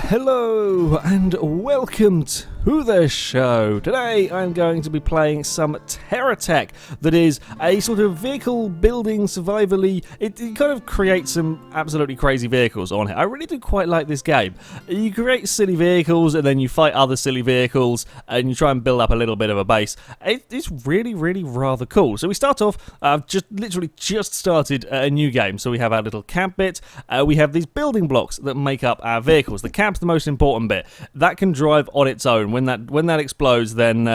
Hello and welcome to the show. Today I'm going to be playing some TerraTech, that is a sort of vehicle building survivally. It kind of creates some absolutely crazy vehicles on it. I really do quite like this game. You create silly vehicles and then you fight other silly vehicles and you try and build up a little bit of a base. It's really rather cool. So we start off, I've literally just started a new game. So we have our little camp bit, we have these building blocks that make up our vehicles. The camp's the most important bit. That can drive on its own. When that explodes, then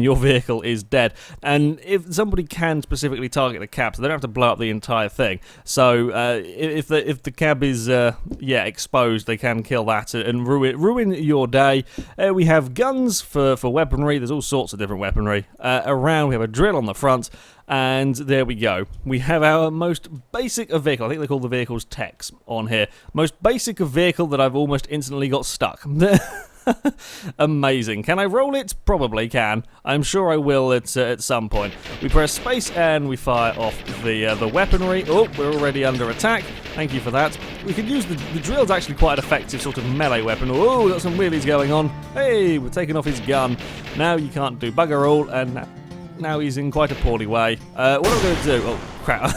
your vehicle is dead. And if somebody can specifically target the cab, so they don't have to blow up the entire thing. So if the cab is exposed, they can kill that and ruin your day. We have guns for weaponry. There's all sorts of different weaponry around. We have a drill on the front. And there we go. We have our most basic of vehicle. I think they call the vehicles techs on here. Most basic of vehicle that I've almost instantly got stuck. Amazing. Can I roll it? Probably can. I'm sure I will at some point. We press space and we fire off the weaponry. Oh, we're already under attack. Thank you for that. We could use the drill's actually quite an effective sort of melee weapon. Oh, we've got some wheelies going on. Hey, we're taking off his gun. Now you can't do bugger all, and now he's in quite a poorly way. What am I going to do? Oh, crap.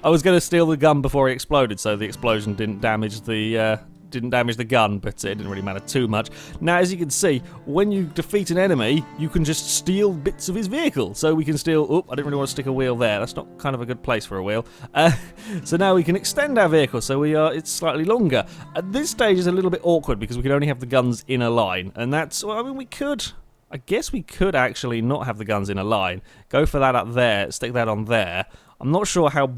I was going to steal the gun before he exploded, so the explosion didn't damage the gun, but it didn't really matter too much. Now, as you can see, when you defeat an enemy, you can just steal bits of his vehicle. So we can steal... Oh, I didn't really want to stick a wheel there. That's not kind of a good place for a wheel. So now we can extend our vehicle, so it's slightly longer. At this stage, it's a little bit awkward because we can only have the guns in a line, and that's... Well, I mean, we could... I guess we could actually not have the guns in a line. Go for that up there, stick that on there. I'm not sure how...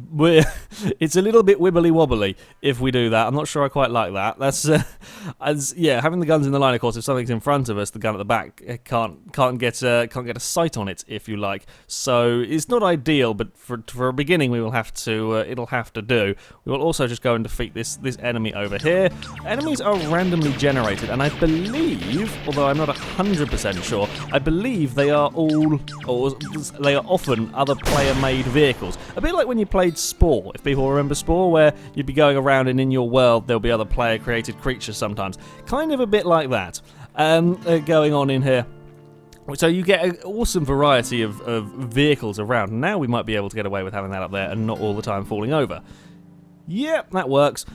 It's a little bit wibbly-wobbly if we do that. I'm not sure I quite like that. That's... having the guns in the line, of course, if something's in front of us, the gun at the back can't get a sight on it, if you like. So it's not ideal, but for a beginning, we will have to... it'll have to do. We will also just go and defeat this enemy over here. Enemies are randomly generated, and I believe, although I'm not 100% sure, I believe they are all... or they are often other player-made vehicles. A bit like when you played Spore, if people remember Spore, where you'd be going around and in your world there'll be other player-created creatures sometimes. Kind of a bit like that going on in here. So you get an awesome variety of vehicles around. Now we might be able to get away with having that up there and not all the time falling over. Yep, that works.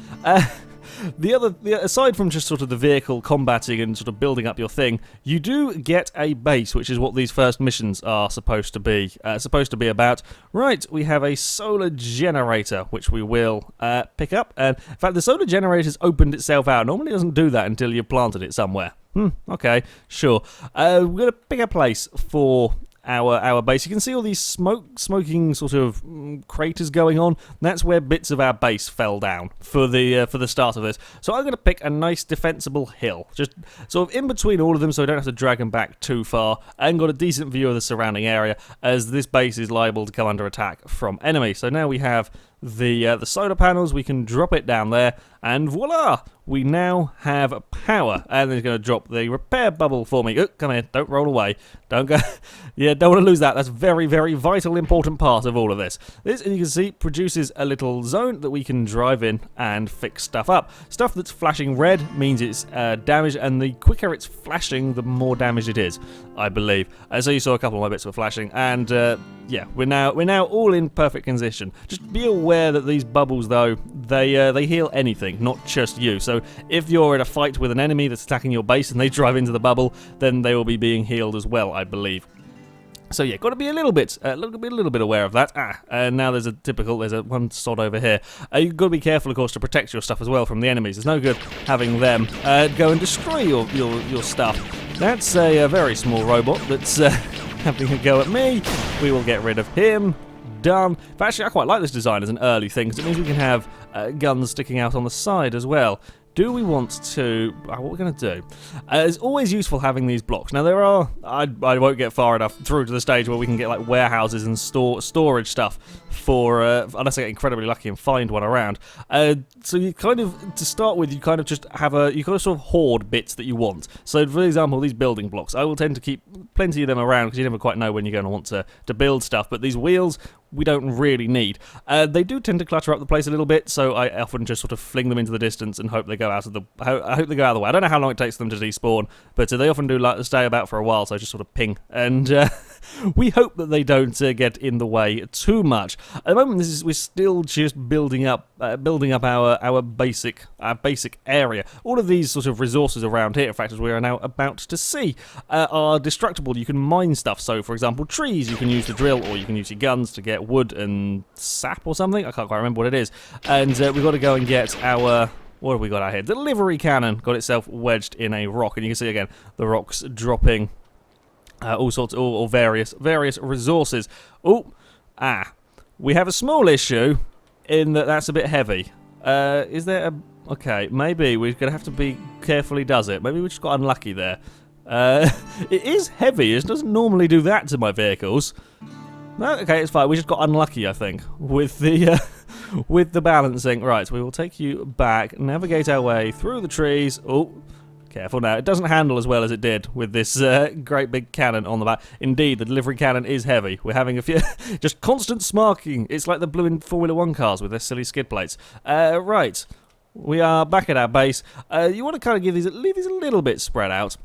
Aside from just sort of the vehicle combating and sort of building up your thing, you do get a base, which is what these first missions are supposed to be about. Right, we have a solar generator, which we will pick up. And in fact, the solar generator's opened itself out. Normally it doesn't do that until you've planted it somewhere. Okay, sure. We're going to pick a place for our base. You can see all these smoking sort of craters going on. That's where bits of our base fell down for the start of this. So I'm going to pick a nice defensible hill, just sort of in between all of them, so I don't have to drag them back too far, and got a decent view of the surrounding area, as this base is liable to come under attack from enemies. So now we have the solar panels. We can drop it down there, and voila! We now have power. And then it's going to drop the repair bubble for me. Oh, come here, don't roll away. Don't go. Yeah, don't want to lose that. That's very vital, important part of all of this. This, as you can see, produces a little zone that we can drive in and fix stuff up. Stuff that's flashing red means it's damaged, and the quicker it's flashing, the more damage it is, I believe. So you saw a couple of my bits were flashing, and yeah, we're now all in perfect condition. Just be aware that these bubbles, though, they heal anything, not just you. So if you're in a fight with an enemy that's attacking your base and they drive into the bubble, then they will be being healed as well, I believe. So yeah, got to be a little bit aware of that. And now there's one sod over here. You've got to be careful, of course, to protect your stuff as well from the enemies. There's no good having them go and destroy your stuff. That's a very small robot that's having a go at me. We will get rid of him. Done. But actually, I quite like this design as an early thing, because it means we can have guns sticking out on the side as well. Do we want to... what we're going to do... it's always useful having these blocks. Now, there are... I won't get far enough through to the stage where we can get, like, warehouses and storage stuff for... unless I get incredibly lucky and find one around. So you kind of... To start with, you kind of just have a... You kind of sort of hoard bits that you want. So, for example, these building blocks. I will tend to keep plenty of them around, because you never quite know when you're going to want to build stuff. But these wheels... really need. They do tend to clutter up the place a little bit, so I often just sort of fling them into the distance and hope they go out of the way. I don't know how long it takes them to despawn, but they often do like to stay about for a while, so I just sort of ping, and we hope that they don't get in the way too much. At the moment, we're still just building up our basic area. All of these sort of resources around here, in fact, as we are now about to see, are destructible. You can mine stuff. So, for example, trees you can use to drill, or you can use your guns to get wood and sap or something. I can't quite remember what it is. And we've got to go and get our... What have we got out here? Delivery cannon got itself wedged in a rock, and you can see again the rocks dropping all sorts, or various resources. We have a small issue in that that's a bit heavy. Is there a... Okay, maybe we're going to have to be carefully does it. Maybe we just got unlucky there. It is heavy. It doesn't normally do that to my vehicles. No, okay, it's fine. We just got unlucky, I think, with the with the balancing. Right, we will take you back, navigate our way through the trees. Oh, careful now. It doesn't handle as well as it did with this great big cannon on the back. Indeed, the delivery cannon is heavy. We're having a few... just constant smarking. It's like the blue in Formula 1 cars with their silly skid plates. Right, we are back at our base. You want to kind of leave these a little bit spread out.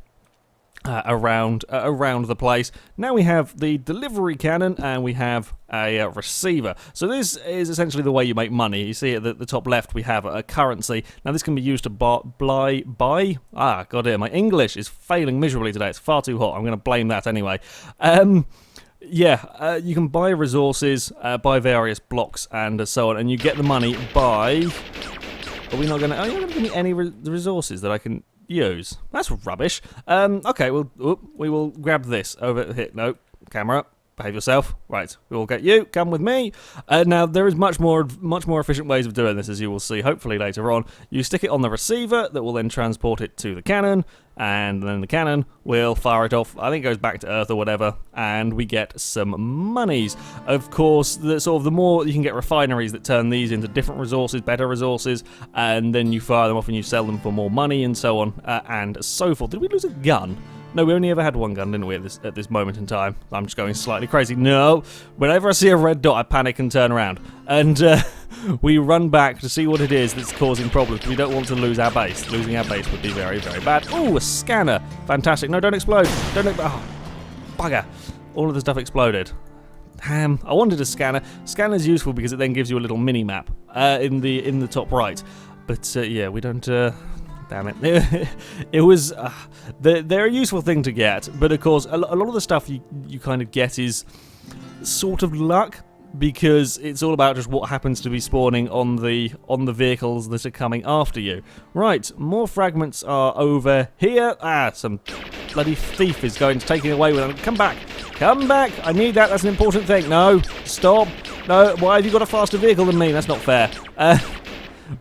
Around the place. Now we have the delivery cannon and we have a receiver. So this is essentially the way you make money. You see at the top left we have a currency. Now this can be used to buy. God damn, my English is failing miserably today. It's far too hot. I'm going to blame that anyway. You can buy resources, buy various blocks and so on, and you get the money by... Are you not going to give me any resources that I can use? That's rubbish. Okay, we will grab this over here. No, camera, behave yourself. Right, we will get you. Come with me. Now there is much more efficient ways of doing this, as you will see hopefully later on. You stick it on the receiver that will then transport it to the cannon, and then the cannon will fire it off. I think it goes back to Earth or whatever, and we get some monies. Of course, the more you can get refineries that turn these into different resources, better resources, and then you fire them off and you sell them for more money and so on and so forth. Did we lose a gun? No, we only ever had one gun, didn't we, at this moment in time? I'm just going slightly crazy. No, whenever I see a red dot, I panic and turn around. And we run back to see what it is that's causing problems. We don't want to lose our base. Losing our base would be very, very bad. Oh, a scanner. Fantastic. No, don't explode. Oh, bugger. All of the stuff exploded. Damn. I wanted a scanner. Scanner's useful because it then gives you a little mini-map in the top right. But, yeah, we don't... Damn it. It was... they're a useful thing to get, but of course, a lot of the stuff you kind of get is sort of luck, because it's all about just what happens to be spawning on the vehicles that are coming after you. Right, more fragments are over here. Some bloody thief is going to take it away with them. Come back. Come back. I need that. That's an important thing. No. Stop. No. Why have you got a faster vehicle than me? That's not fair.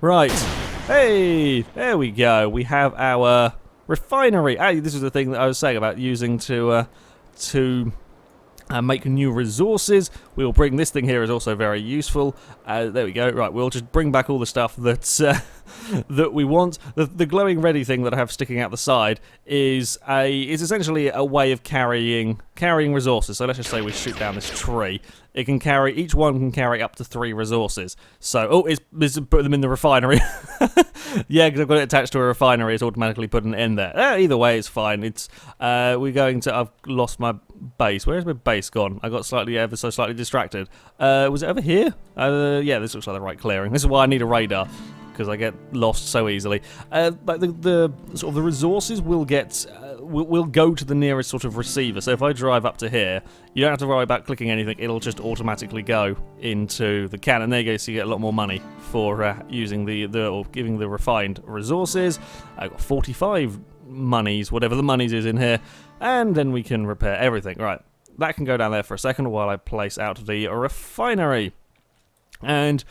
Right. Hey, there we go. We have our refinery. This is the thing that I was saying about using to make new resources. We'll bring this thing here is also very useful. There we go. Right, we'll just bring back all the stuff that's that we want. The glowing ready thing that I have sticking out the side is essentially a way of carrying resources. So let's just say we shoot down this tree. It can carry, each one can carry up to 3 resources. So, it's put them in the refinery. Yeah, because I've got it attached to a refinery, it's automatically putting it in there. Either way, it's fine. It's I've lost my base. Where's my base gone? I got slightly distracted. Was it over here? Yeah, this looks like the right clearing. This is why I need a radar, because I get lost so easily. But the sort of the resources will get will go to the nearest sort of receiver. So if I drive up to here, you don't have to worry about clicking anything. It'll just automatically go into the cannon. There you go. So you get a lot more money for using or giving the refined resources. I've got 45 monies, whatever the monies is in here, and then we can repair everything. Right, that can go down there for a second while I place out the refinery. And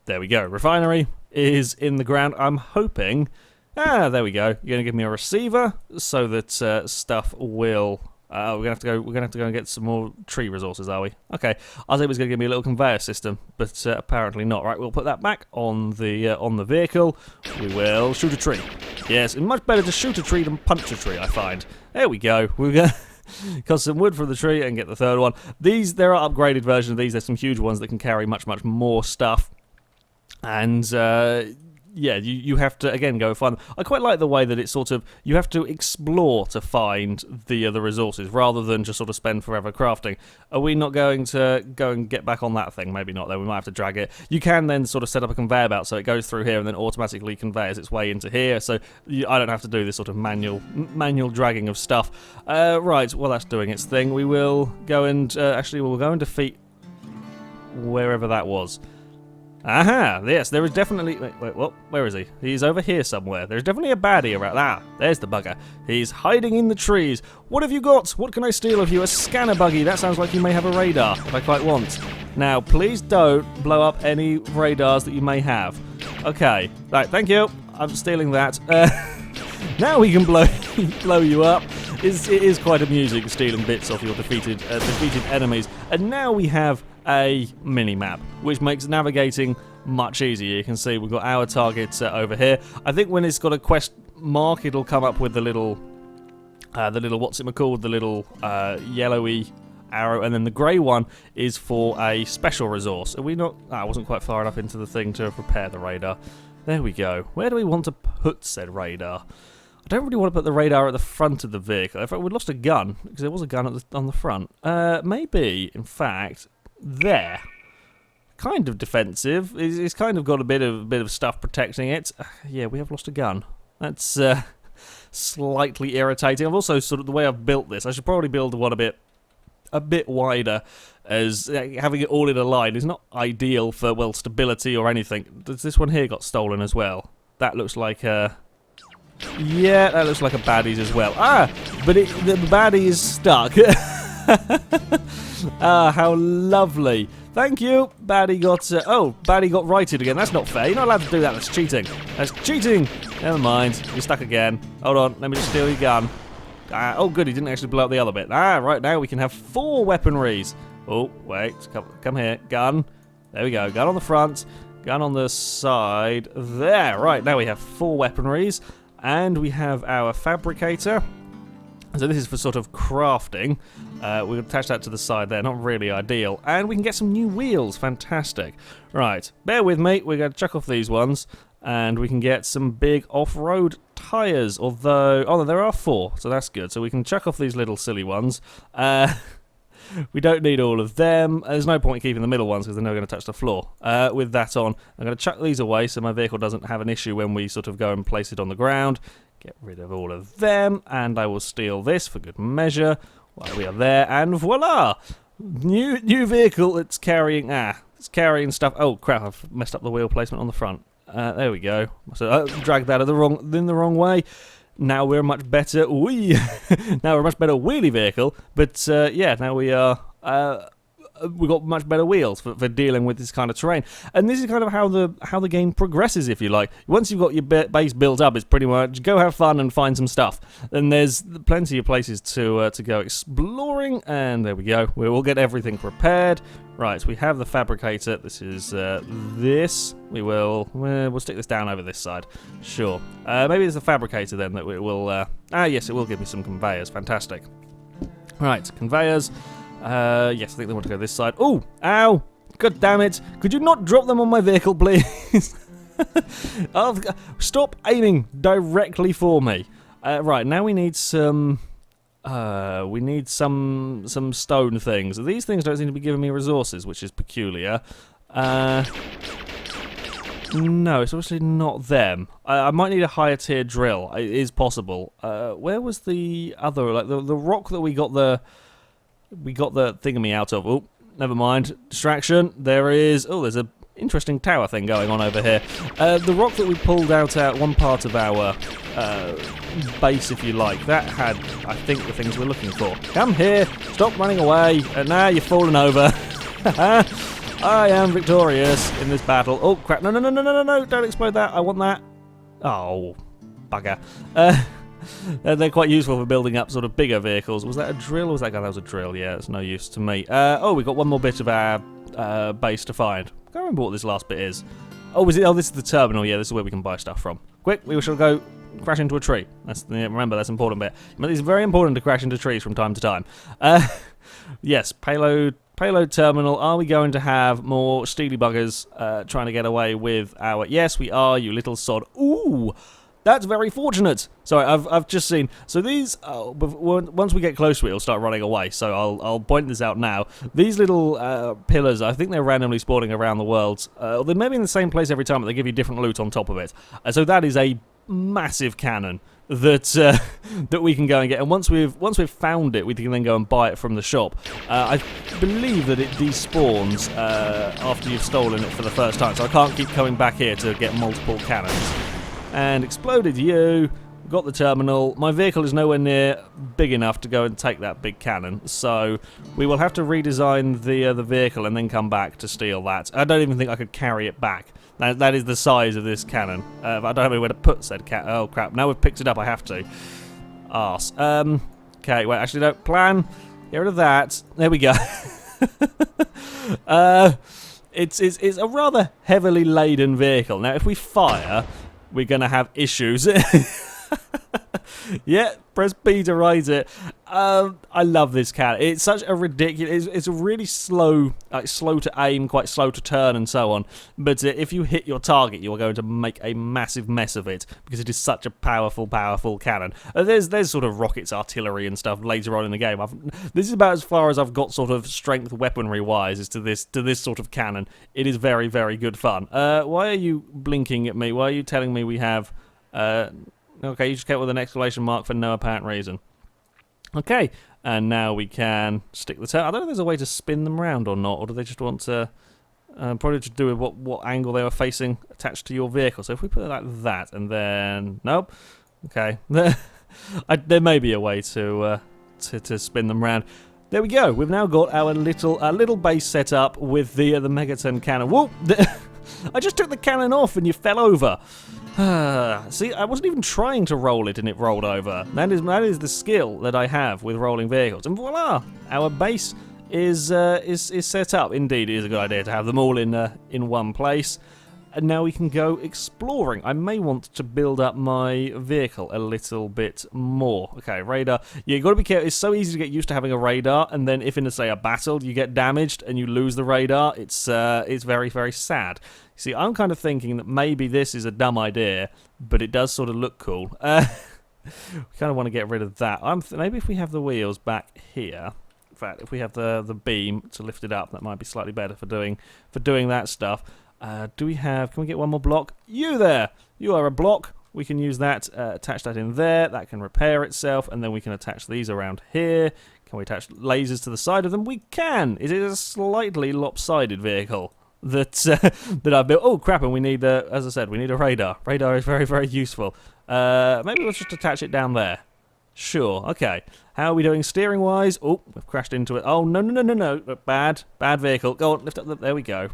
there we go. Refinery is in the ground. I'm hoping... there we go. You're going to give me a receiver so that stuff will... we're going to have to go and get some more tree resources, are we? Okay. I was going to give me a little conveyor system, but apparently not. Right, we'll put that back on the vehicle. We will shoot a tree. Yes, it's much better to shoot a tree than punch a tree, I find. There we go. cut some wood from the tree and get the third one. There are upgraded versions of these. There's some huge ones that can carry much, much more stuff. And yeah, you have to, again, go find them. I quite like the way that it's sort of, you have to explore to find the resources, rather than just sort of spend forever crafting. Are we not going to go and get back on that thing? Maybe not, though. We might have to drag it. You can then sort of set up a conveyor belt, so it goes through here and then automatically conveyors its way into here, so I don't have to do this sort of manual dragging of stuff. Right, well, that's doing its thing. We will go and, actually, we'll go and defeat wherever that was. Aha! Yes, there is definitely... Wait, what? Where is he? He's over here somewhere. There's definitely a baddie around... Ah, there's the bugger. He's hiding in the trees. What have you got? What can I steal of you? A scanner buggy. That sounds like you may have a radar, if I quite want. Now, please don't blow up any radars that you may have. Okay. Right, thank you. I'm stealing that. Now we can blow you up. It is quite amusing stealing bits off your defeated enemies. And now we have a mini-map, which makes navigating much easier. You can see we've got our targets over here. I think when it's got a quest mark, it'll come up with the little what's it called? The little yellowy arrow, and then the grey one is for a special resource. Are we not? I wasn't quite far enough into the thing to repair the radar. There we go. Where do we want to put said radar? I don't really want to put the radar at the front of the vehicle. In fact, we lost a gun, because there was a gun on the front. Maybe, in fact, there. Kind of defensive. It's kind of got a bit of stuff protecting it. Yeah, we have lost a gun. That's slightly irritating. I've also sort of, the way I've built this, I should probably build one a bit wider, as having it all in a line is not ideal for, well, stability or anything. Does this one here got stolen as well? That looks like a... Yeah, that looks like a baddie's as well. Ah, but the baddie is stuck. Ah, how lovely. Thank you. Baddie got righted again. That's not fair. You're not allowed to do that. That's cheating. That's cheating. Never mind. You're stuck again. Hold on. Let me just steal your gun. Oh, good. He didn't actually blow up the other bit. Ah, right now we can have 4 weaponries. Oh, wait. Come here. Gun. There we go. Gun on the front. Gun on the side. There. Right, now we have 4 weaponries. And we have our fabricator. So this is for sort of crafting. We'll attach that to the side there. Not really ideal. And we can get some new wheels. Fantastic. Right. Bear with me. We're going to chuck off these ones. And we can get some big off-road tyres. Although... Oh, there are 4. So that's good. So we can chuck off these little silly ones. We don't need all of them. There's no point keeping the middle ones because they're never going to touch the floor. With that on, I'm going to chuck these away so my vehicle doesn't have an issue when we sort of go and place it on the ground. Get rid of all of them, and I will steal this for good measure while we are there, and voila! New vehicle that's carrying... it's carrying stuff. Oh, crap, I've messed up the wheel placement on the front. There we go. So dragged that in the wrong way. Now we're a much better now we're a much better wheelie vehicle, but yeah, now we are we've got much better wheels for dealing with this kind of terrain. And this is kind of how the game progresses, if you like. Once you've got your base built up, it's pretty much go have fun and find some stuff. And there's plenty of places to go exploring. And there we go. We will get everything prepared. Right, we have the fabricator. This is this. We'll stick this down over this side. Sure. Maybe it's the fabricator then that it will... yes, it will give me some conveyors. Fantastic. Right, conveyors. Yes, I think they want to go this side. Oh, ow! God damn it! Could you not drop them on my vehicle, please? Stop aiming directly for me. Right, now we need some... some stone things. These things don't seem to be giving me resources, which is peculiar. No, it's obviously not them. I might need a higher tier drill. It is possible. Where was the other, like the rock that we got the thingammy out of? Oh, never mind. Distraction. There is. Oh, there's a interesting tower thing going on over here. The rock that we pulled out one part of our base, if you like, that had, I think, the things we're looking for. Come here. Stop running away. And now you're falling over. I am victorious in this battle. Oh, crap. No. Don't explode that. I want that. Oh, bugger. They're quite useful for building up sort of bigger vehicles. Was that a drill or was that guy? That was a drill. Yeah, it's no use to me. Oh, we got one more bit of our base to find. I can't remember what this last bit is. Oh, is it? Oh, this is the terminal. Yeah, this is where we can buy stuff from. Quick, we shall go crash into a tree. Remember, that's an important bit. It's very important to crash into trees from time to time. Yes, payload terminal. Are we going to have more steely buggers trying to get away with our... Yes, we are, you little sod. Ooh, that's very fortunate. Sorry, I've just seen... So these, once we get close to it, it'll start running away. So I'll point this out now. These little pillars, I think they're randomly spawning around the world. They may be in the same place every time, but they give you different loot on top of it. So that is a massive cannon that that we can go and get, and once we've found it, we can then go and buy it from the shop. I believe that it despawns after you've stolen it for the first time, so I can't keep coming back here to get multiple cannons. And exploded you. Got the terminal. My vehicle is nowhere near big enough to go and take that big cannon, so we will have to redesign the vehicle and then come back to steal that. I don't even think I could carry it back. That is the size of this cannon. I don't know where to put said cannon. Oh crap! Now we've picked it up, I have to. Arse. Okay, wait. Actually, no. Plan. Get rid of that. There we go. It's a rather heavily laden vehicle. Now, if we fire, we're going to have issues. Yeah, press B to ride it. I love this cannon. It's such a ridiculous... It's a really slow, slow to aim, quite slow to turn and so on. But if you hit your target, you are going to make a massive mess of it because it is such a powerful, powerful cannon. There's sort of rockets, artillery and stuff later on in the game. This is about as far as I've got sort of strength weaponry-wise is to this sort of cannon. It is very, very good fun. Why are you blinking at me? Why are you telling me we have... Okay, you just kept with an exclamation mark for no apparent reason. Okay, and now we can stick the tail. I don't know if there's a way to spin them around or not, or do they just want to... probably just do with what angle they were facing attached to your vehicle. So if we put it like that, and then... Nope. Okay. There may be a way to spin them around. There we go. We've now got our little base set up with the megaton cannon. Whoa! I just took the cannon off and you fell over. See, I wasn't even trying to roll it and it rolled over. That is the skill that I have with rolling vehicles. And voila! Our base is set up. Indeed, it is a good idea to have them all in one place. And now we can go exploring. I may want to build up my vehicle a little bit more. Okay, radar. Yeah, you've got to be careful. It's so easy to get used to having a radar, and then if in, say, a battle you get damaged and you lose the radar, it's very, very sad. See, I'm kind of thinking that maybe this is a dumb idea, but it does sort of look cool. We kind of want to get rid of that. Maybe if we have the wheels back here. In fact, if we have the beam to lift it up, that might be slightly better for doing that stuff. Can we get one more block? You there! You are a block. We can use that, attach that in there. That can repair itself, and then we can attach these around here. Can we attach lasers to the side of them? We can! It is a slightly lopsided vehicle that I've built. Oh, crap, and we need, as I said, we need a radar. Radar is very, very useful. Maybe let's just attach it down there. Sure, okay. How are we doing steering-wise? Oh, we've crashed into it. Oh, no. Bad vehicle. Go on, lift up. There we go.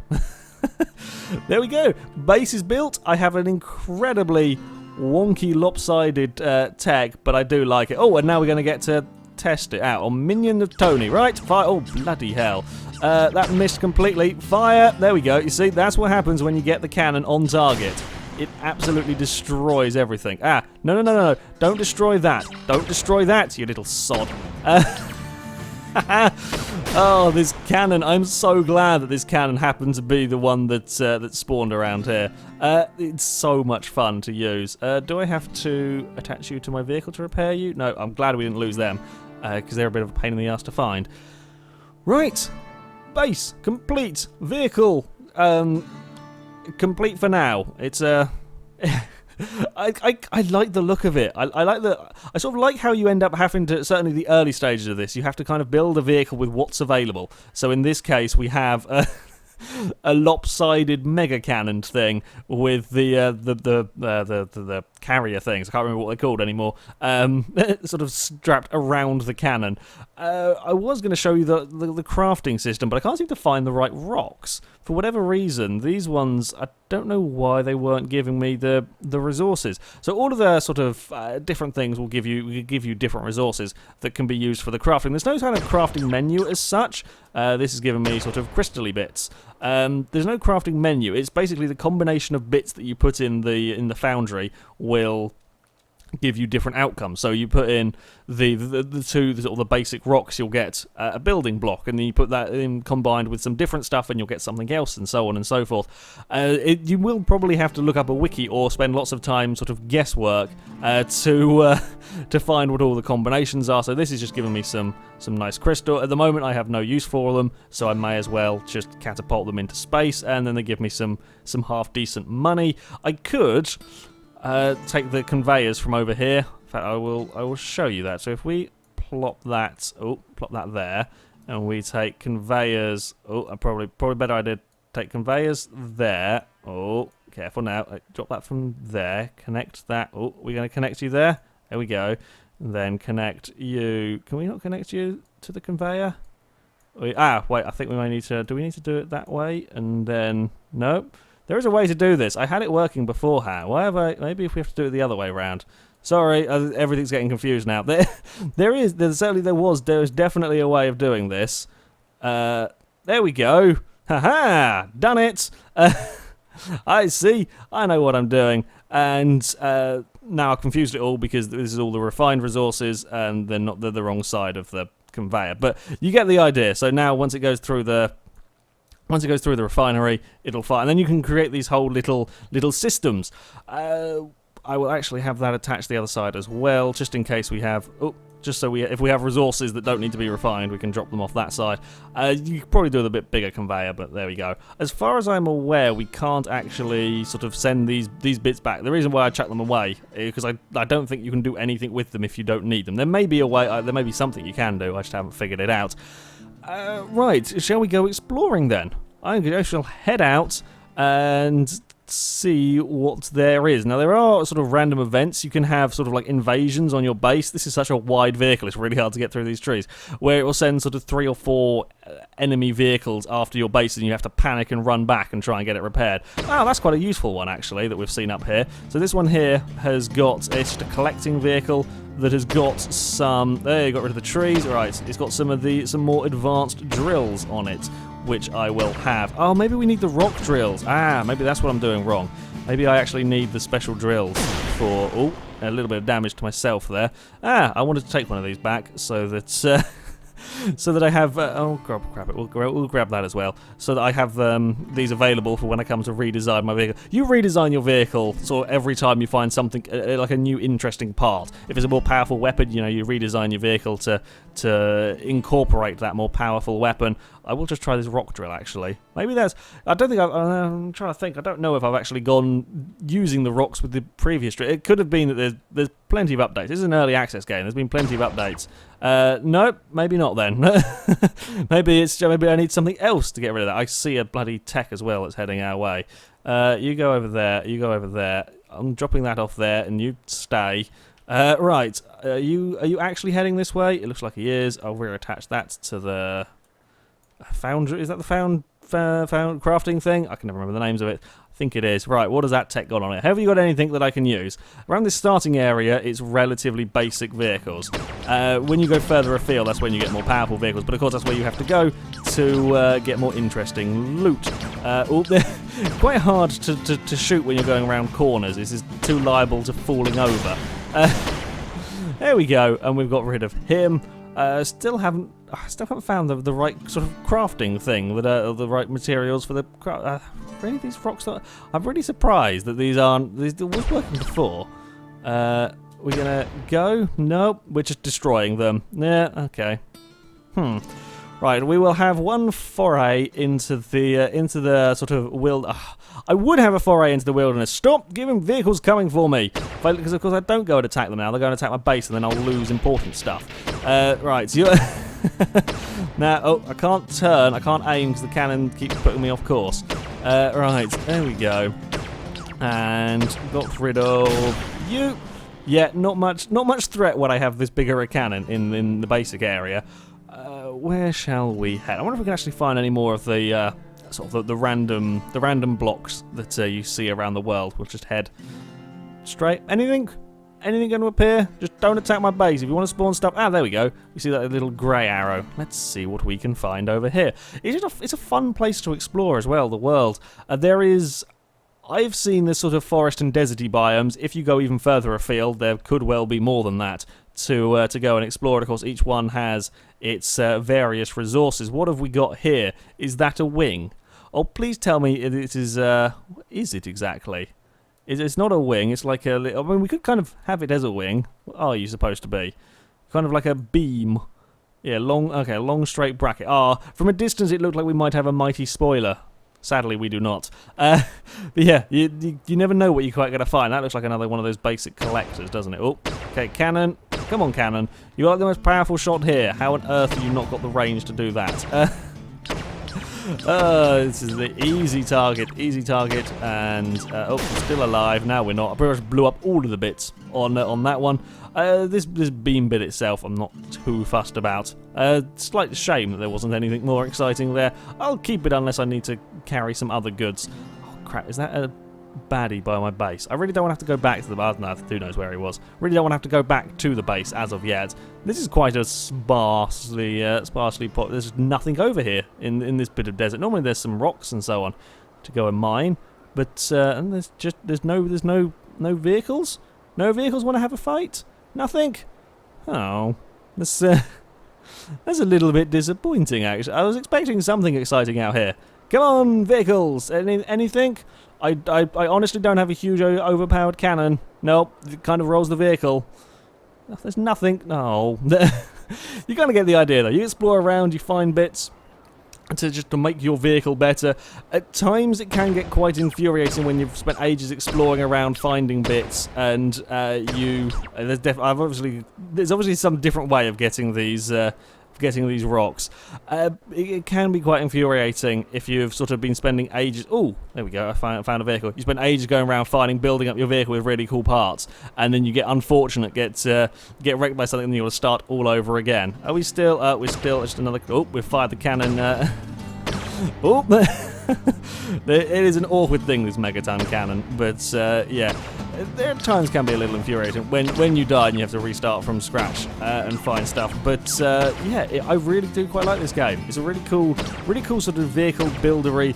There we go. Base is built. I have an incredibly wonky, lopsided tech, but I do like it. Oh, and now we're going to get to test it out on Minion of Tony. Right? Fire. Oh, bloody hell. That missed completely. Fire. There we go. You see, that's what happens when you get the cannon on target. It absolutely destroys everything. Ah, no. Don't destroy that. Don't destroy that, you little sod. Oh, this cannon. I'm so glad that this cannon happened to be the one that spawned around here. It's so much fun to use. Do I have to attach you to my vehicle to repair you? No, I'm glad we didn't lose them, because they're a bit of a pain in the ass to find. Right. Base. Complete. Vehicle. Complete for now. It's I like the look of it. I sort of like how you end up having to, certainly the early stages of this, you have to kind of build a vehicle with what's available. So in this case, we have a lopsided mega cannon thing with the carrier things. I can't remember what they're called anymore. Sort of strapped around the cannon. I was going to show you the crafting system, but I can't seem to find the right rocks. For whatever reason, these ones, I don't know why they weren't giving me the resources. So all of the sort of different things will give you different resources that can be used for the crafting. There's no kind of crafting menu as such. This is giving me sort of crystally bits. There's no crafting menu. It's basically the combination of bits that you put in the foundry will give you different outcomes. So you put in the sort of the basic rocks, you'll get a building block, and then you put that in combined with some different stuff, and you'll get something else, and so on and so forth. You will probably have to look up a wiki or spend lots of time sort of guesswork to find what all the combinations are. So this is just giving me some nice crystal. At the moment, I have no use for them, so I may as well just catapult them into space, and then they give me some half decent money. I could take the conveyors from over here. In fact, I will show you that. So if we plop that there, and we take conveyors. Oh, probably better idea to take conveyors there. Oh, careful now. Drop that from there. Connect that. Oh, we're going to connect you there. There we go. Then connect you. Can we not connect you to the conveyor? Wait, I think we may need to. Do we need to do it that way? And then no. There is a way to do this. I had it working beforehand. Maybe if we have to do it the other way around. Sorry, everything's getting confused now. There is definitely a way of doing this. There we go. Haha, done it. I see. I know what I'm doing. And now I've confused it all because this is all the refined resources, and they're not the wrong side of the conveyor. But you get the idea. So now once it goes through the refinery, it'll fire, and then you can create these whole little systems. I will actually have that attached to the other side as well, just in case we have. If we have resources that don't need to be refined, we can drop them off that side. You could probably do it a bit bigger conveyor, but there we go. As far as I'm aware, we can't actually sort of send these bits back. The reason why I chuck them away is because I don't think you can do anything with them if you don't need them. There may be a way. There may be something you can do. I just haven't figured it out. Right, shall we go exploring then? I shall head out and see what there is. Now, there are sort of random events. You can have sort of like invasions on your base. This is such a wide vehicle, it's really hard to get through these trees, where it will send sort of 3 or 4 enemy vehicles after your base, and you have to panic and run back and try and get it repaired. Wow, that's quite a useful one, actually, that we've seen up here. So this one here has got, it's just a collecting vehicle that has got some, there, you got rid of the trees, right, it's got some more advanced drills on it, which I will have. Oh, maybe we need the rock drills. Maybe that's what I'm doing wrong. Maybe I actually need the special drills for, oh, a little bit of damage to myself there. I wanted to take one of these back so that so that I have, oh crap it, we'll grab that as well, so that I have these available for when I come to redesign my vehicle. You redesign your vehicle sort of every time you find something, like a new interesting part. If it's a more powerful weapon, you know, you redesign your vehicle to incorporate that more powerful weapon. I will just try this rock drill, actually. Maybe that's, I'm trying to think, I don't know if I've actually gone using the rocks with the previous drill. It could have been that there's plenty of updates. This is an early access game, there's been plenty of updates. Nope, maybe not then. maybe I need something else to get rid of that. I see a bloody tech as well that's heading our way. You go over there, I'm dropping that off there, and you stay. Right, are you actually heading this way? It looks like he is. I'll reattach that to the foundry. Is that the found crafting thing? I can never remember the names of it. I think it is. Right, what does that tech got on it? Have you got anything that I can use? Around this starting area, it's relatively basic vehicles. When you go further afield, that's when you get more powerful vehicles, but of course that's where you have to go to get more interesting loot. They're quite hard to shoot when you're going around corners. This is too liable to falling over. There we go, and we've got rid of him. Still haven't found the right sort of crafting thing, that are the right materials for the craft. Really, these rocks I'm really surprised that these was working before. We're gonna go? Nope, we're just destroying them. Yeah, okay. Right, we will have one foray into the sort of I would have a foray into the wilderness. Stop giving vehicles coming for me, because of course I don't go and attack them now. They're going to attack my base, and then I'll lose important stuff. Right, so now, I can't turn, I can't aim because the cannon keeps putting me off course. Right, there we go, and got rid of you. Yeah, not much threat when I have this bigger a cannon in the basic area. Where shall we head? I wonder if we can actually find any more of the sort of the random blocks that you see around the world. We'll just head straight. Anything going to appear? Just don't attack my base. If you want to spawn stuff, there we go. You see that little grey arrow. Let's see what we can find over here. It's a fun place to explore as well. The world. There is I've seen this sort of forest and deserty biomes. If you go even further afield, there could well be more than that to go and explore. And of course, each one has its various resources. What have we got here? Is that a wing? Oh, please tell me it is. Is it exactly? It's not a wing. It's like a. I mean, we could kind of have it as a wing. What are you supposed to be? Kind of like a beam. Yeah, long. Okay, long straight bracket. From a distance, it looked like we might have a mighty spoiler. Sadly, we do not. But yeah, you never know what you're quite going to find. That looks like another one of those basic collectors, doesn't it? Oh, okay, cannon. Come on, cannon. You got the most powerful shot here. How on earth have you not got the range to do that? This is the easy target, and still alive. Now we're not. I pretty much blew up all of the bits on that one. This beam bit itself, I'm not too fussed about. Slight shame that there wasn't anything more exciting there. I'll keep it unless I need to carry some other goods. Oh crap! Is that a baddie by my base? I really don't want to have to go back to the base. No, who knows where he was. Really don't want to have to go back to the base as of yet. This is quite a sparsely there's nothing over here in this bit of desert. Normally there's some rocks and so on to go and mine, but and there's no vehicles. No vehicles want to have a fight. Nothing. Oh, that's a little bit disappointing actually. I was expecting something exciting out here. Come on, vehicles. Anything? I honestly don't have a huge overpowered cannon. Nope, it kind of rolls the vehicle. There's nothing. No. You kind of get the idea though. You explore around, you find bits to make your vehicle better. At times it can get quite infuriating when you've spent ages exploring around finding bits, and there's obviously some different way of getting these rocks. It can be quite infuriating if you've sort of been spending ages. Oh, there we go. I found a vehicle. You spend ages going around building up your vehicle with really cool parts, and then you get unfortunate, get wrecked by something, and you got to start all over again. Are we still? We're still just another. Oh, we've fired the cannon. Oh, it is an awkward thing, this megaton cannon, but yeah, there at times can be a little infuriating when you die and you have to restart from scratch and find stuff. But yeah, I really do quite like this game. It's a really cool sort of vehicle buildery.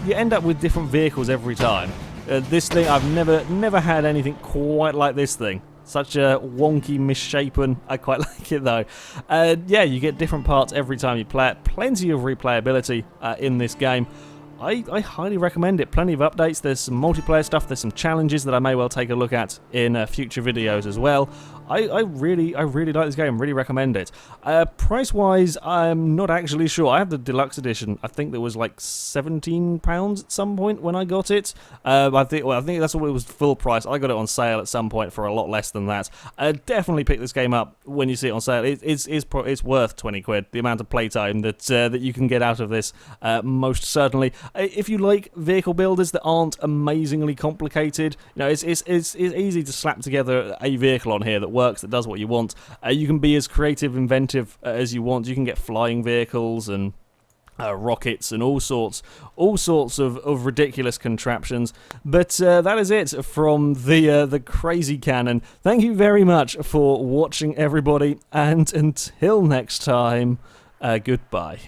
You end up with different vehicles every time. This thing, I've never had anything quite like this thing. Such a wonky, misshapen. I quite like it though. Yeah, you get different parts every time you play it. Plenty of replayability in this game. I highly recommend it. Plenty of updates. There's some multiplayer stuff. There's some challenges that I may well take a look at in future videos as well. I really like this game. Really recommend it. Price-wise, I'm not actually sure. I have the deluxe edition. I think there was like £17 at some point when I got it. I think that's what it was full price. I got it on sale at some point for a lot less than that. Definitely pick this game up when you see it on sale. It's worth 20 quid. The amount of playtime that you can get out of this, most certainly. If you like vehicle builders that aren't amazingly complicated, you know, it's easy to slap together a vehicle on here that works, that does what you want. You can be as creative, inventive as you want. You can get flying vehicles and rockets and all sorts of ridiculous contraptions. But that is it from the crazy cannon. Thank you very much for watching, everybody, and until next time, goodbye.